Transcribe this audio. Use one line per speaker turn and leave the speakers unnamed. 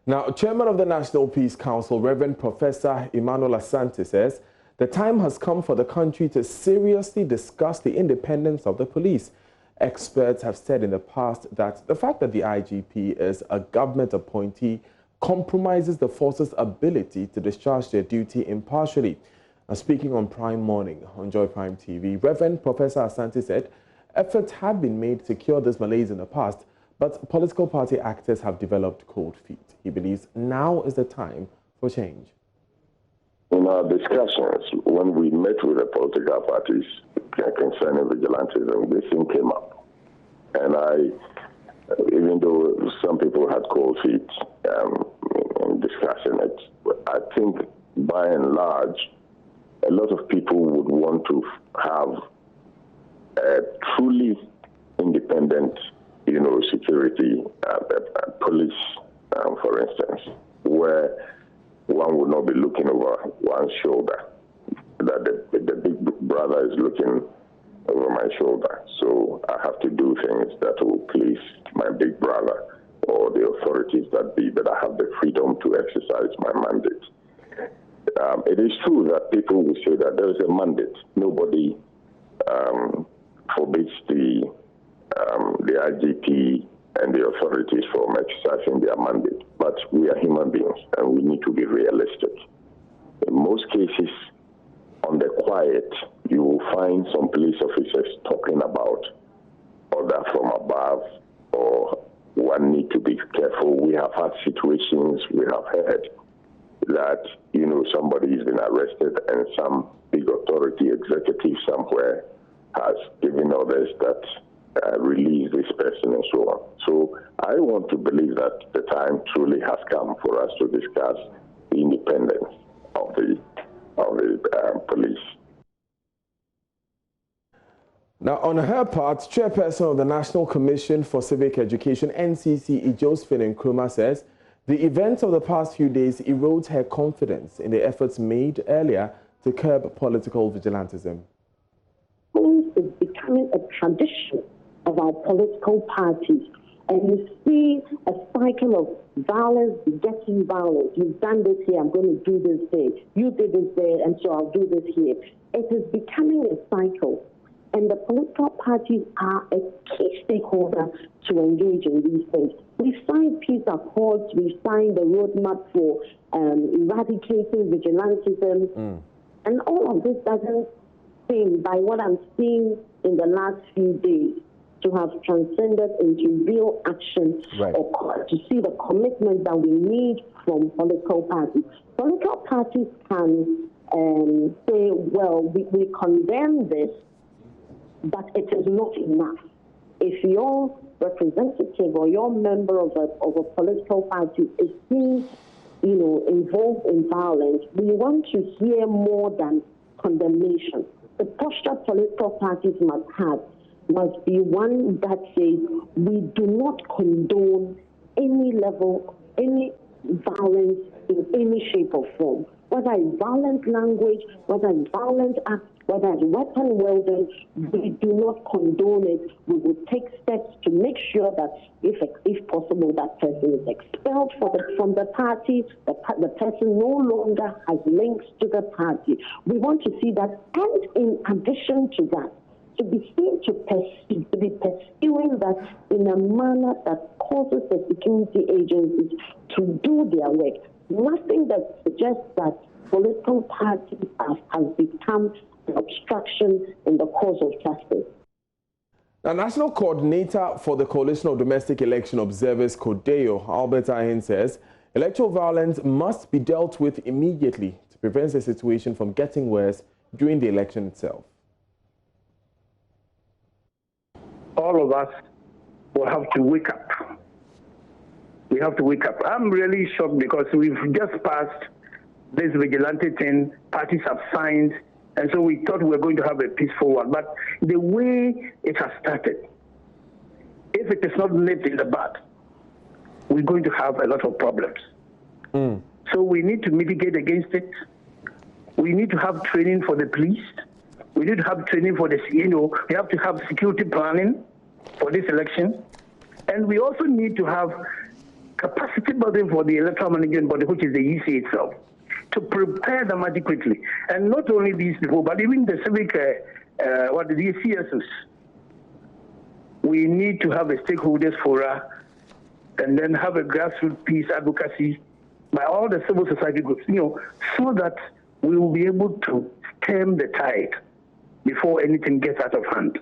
Now, Chairman of the National Peace Council, Reverend Professor Emmanuel Asante, says the time has come for the country to seriously discuss the independence of the police. Experts have said in the past that the fact that the IGP is a government appointee compromises the force's ability to discharge their duty impartially. Now, speaking on Prime Morning on Joy Prime TV, Reverend Professor Asante said efforts have been made to cure this malaise in the past, but political party actors have developed cold feet. He believes now is the time for change.
In our discussions, when we met with the political parties concerning vigilantism, this thing came up. And even though some people had cold feet in discussing it, I think by and large, a lot of people would want to have a truly independent, security police, for instance, where one would not be looking over one's shoulder, that the big brother is looking over my shoulder. So I have to do things that will please my big brother or the authorities that be, but I have the freedom to exercise my mandate. It is true that people will say that there is a mandate. Nobody forbids the IGP and the authorities from exercising their mandate. But we are human beings and we need to be realistic. In most cases, on the quiet, you will find some police officers talking about order from above or one need to be careful. We have had situations, we have heard that, somebody has been arrested and some big authority executive somewhere has given orders that release this person and so on. So I want to believe that the time truly has come for us to discuss the independence of the police.
Now, on her part, Chairperson of the National Commission for Civic Education, NCCE, Josephine Nkrumah, says the events of the past few days erodes her confidence in the efforts made earlier to curb political vigilantism.
It's becoming a tradition of our political parties. And you see a cycle of violence begetting violence. You've done this here, I'm going to do this there. You did this there, and so I'll do this here. It is becoming a cycle. And the political parties are a key stakeholder to engage in these things. We've signed peace accords, we've signed the roadmap for eradicating vigilantism. And all of this doesn't seem, by what I'm seeing in the last few days, to have transcended into real action,
right,
or to see the commitment that we need from political parties. Political parties can say, well, we condemn this, but it is not enough. If your representative or your member of a political party is seen, involved in violence, we want to hear more than condemnation. The posture political parties must be one that says we do not condone any level, any violence in any shape or form. Whether it's violent language, whether it's violent acts, whether it's weapon wielding, we do not condone it. We will take steps to make sure that, if possible, that person is expelled from the party, the person no longer has links to the party. We want to see that, and in addition to that, to be seen to be pursuing that in a manner that causes the security agencies to do their work. Nothing that suggests that political parties have become an obstruction in the cause of justice.
The National Coordinator for the Coalition of Domestic Election Observers, CODEO, Albert Ahin, says electoral violence must be dealt with immediately to prevent the situation from getting worse during the election itself.
All of us will have to wake up. We have to wake up. I'm really shocked because we've just passed this vigilante thing, parties have signed, and so we thought we were going to have a peaceful one. But the way it has started, if it is not nipped in the bud, we're going to have a lot of problems. So we need to mitigate against it. We need to have training for the police. We need to have training for this, we have to have security planning for this election. And we also need to have capacity building for the electoral management body, which is the EC itself, to prepare them adequately. And not only these people, but even the civic, the CSOs. We need to have a stakeholders forum and then have a grassroots peace advocacy by all the civil society groups, so that we will be able to stem the tide before anything gets out of hand.